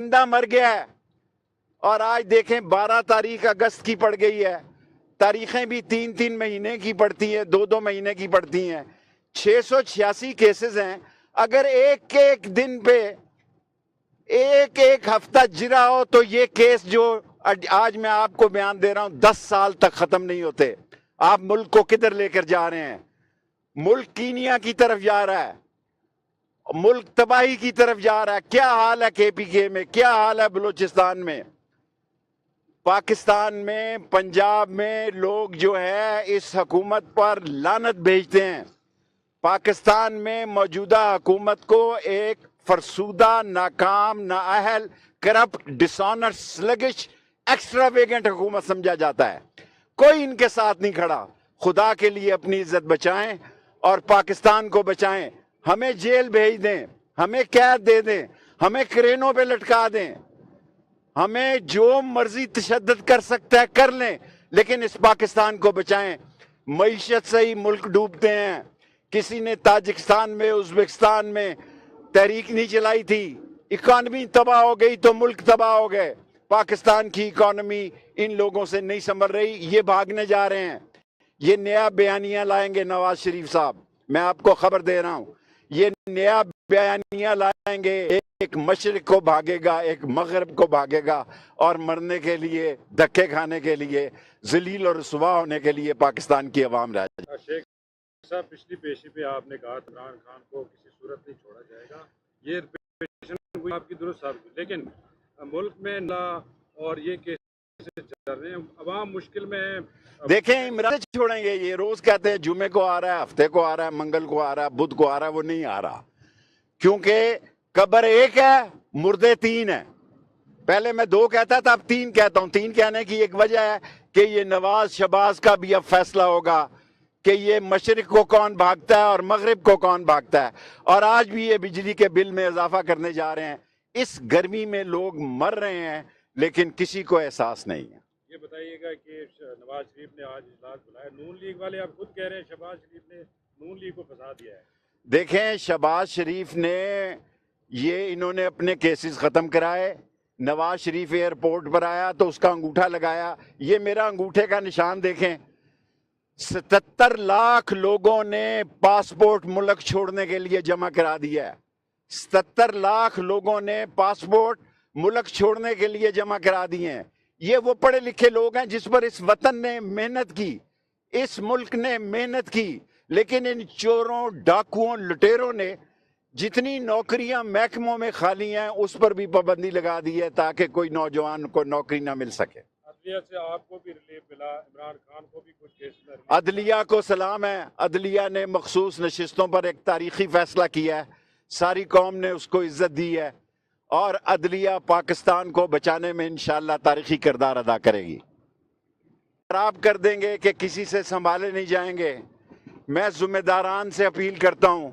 بندہ مر گیا ہے اور آج دیکھیں 12 تاریخ اگست کی پڑ گئی ہے. تاریخیں بھی 3 مہینے کی پڑتی ہیں, 2 مہینے کی پڑتی ہیں. 686 کیسز ہیں. اگر ایک ایک دن پہ ایک ہفتہ جرا ہو تو یہ کیس جو آج میں آپ کو بیان دے رہا ہوں 10 سال تک ختم نہیں ہوتے. آپ ملک کو کدھر لے کر جا رہے ہیں؟ ملک کینیا کی طرف جا رہا ہے, ملک تباہی کی طرف جا رہا ہے. کیا حال ہے KPK میں, کیا حال ہے بلوچستان میں, پاکستان میں, پنجاب میں. لوگ جو ہے اس حکومت پر لعنت بھیجتے ہیں. پاکستان میں موجودہ حکومت کو ایک فرسودہ, ناکام, نااہل, کرپٹ, ڈسآنر, سلگش, ایکسٹراویگنٹ حکومت سمجھا جاتا ہے. کوئی ان کے ساتھ نہیں کھڑا. خدا کے لیے اپنی عزت بچائیں اور پاکستان کو بچائیں. ہمیں جیل بھیج دیں, ہمیں قید دے دیں, ہمیں کرینوں پہ لٹکا دیں, ہمیں جو مرضی تشدد کر سکتا ہے کر لیں, لیکن اس پاکستان کو بچائیں. معیشت سے ہی ملک ڈوبتے ہیں. کسی نے تاجکستان میں, ازبکستان میں تحریک نہیں چلائی تھی, اکانومی تباہ ہو گئی تو ملک تباہ ہو گئے. پاکستان کی اکانومی ان لوگوں سے نہیں سنبھل رہی, یہ بھاگنے جا رہے ہیں. یہ نیا بیانیہ لائیں گے نواز شریف صاحب, میں آپ کو خبر دے رہا ہوں. یہ نیا بیانیہ لائیں گے, ایک مشرق کو بھاگے گا, ایک مغرب کو بھاگے گا, اور مرنے کے لیے, دھکے کھانے کے لیے, ذلیل اور رسوا ہونے کے لیے پاکستان کی عوام رہ جائے. شیخ صاحب, پچھلی پیشی پہ آپ نے کہا عمران خان کو کسی صورت نہیں چھوڑا جائے گا. یہ پیشن آپ کی درست ثابت, لیکن ملک میں نہ اور یہ کیسز چل رہے ہیں, عوام مشکل میں ہے. دیکھیں عمران چھوڑیں گے, یہ روز کہتے ہیں جمعے کو آ رہا ہے, ہفتے کو آ رہا ہے, منگل کو آ رہا ہے, بدھ کو آ رہا ہے. وہ نہیں آ رہا, کیونکہ قبر ایک ہے, مردے 3 ہیں. پہلے میں 2 کہتا تھا, اب 3 کہتا ہوں. 3 کہنے کی ایک وجہ ہے کہ یہ نواز شہباز کا بھی اب فیصلہ ہوگا کہ یہ مشرق کو کون بھاگتا ہے اور مغرب کو کون بھاگتا ہے. اور آج بھی یہ بجلی کے بل میں اضافہ کرنے جا رہے ہیں. اس گرمی میں لوگ مر رہے ہیں لیکن کسی کو احساس نہیں ہے. یہ بتائیے گا کہ نواز شریف نے آج اجلاس بلایا, نون لیگ والے آپ خود کہہ رہے ہیں شہباز شریف نے نون لیگ کو پھنسا دیا ہے. دیکھیں شہباز شریف نے, یہ انہوں نے اپنے کیسز ختم کرائے. نواز شریف ایئرپورٹ پر آیا تو اس کا انگوٹھا لگایا. یہ میرا انگوٹھے کا نشان دیکھیں. 77 لاکھ لوگوں نے پاسپورٹ ملک چھوڑنے کے لیے جمع کرا دیا ہے. 77 لاکھ لوگوں نے پاسپورٹ ملک چھوڑنے کے لیے جمع کرا دیے ہیں. یہ وہ پڑھے لکھے لوگ ہیں جس پر اس وطن نے محنت کی, اس ملک نے محنت کی. لیکن ان چوروں, ڈاکوؤں, لٹیروں نے جتنی نوکریاں محکموں میں خالی ہیں اس پر بھی پابندی لگا دی ہے تاکہ کوئی نوجوان کو نوکری نہ مل سکے. عدلیہ سے آپ کو بھی ریلیف ملا, عمران خان کو بھی کچھ کیس میں. عدلیہ کو سلام ہے. عدلیہ نے مخصوص نشستوں پر ایک تاریخی فیصلہ کیا ہے, ساری قوم نے اس کو عزت دی ہے, اور عدلیہ پاکستان کو بچانے میں انشاءاللہ تاریخی کردار ادا کرے گی. خراب کر دیں گے کہ کسی سے سنبھالے نہیں جائیں گے. میں ذمہ داران سے اپیل کرتا ہوں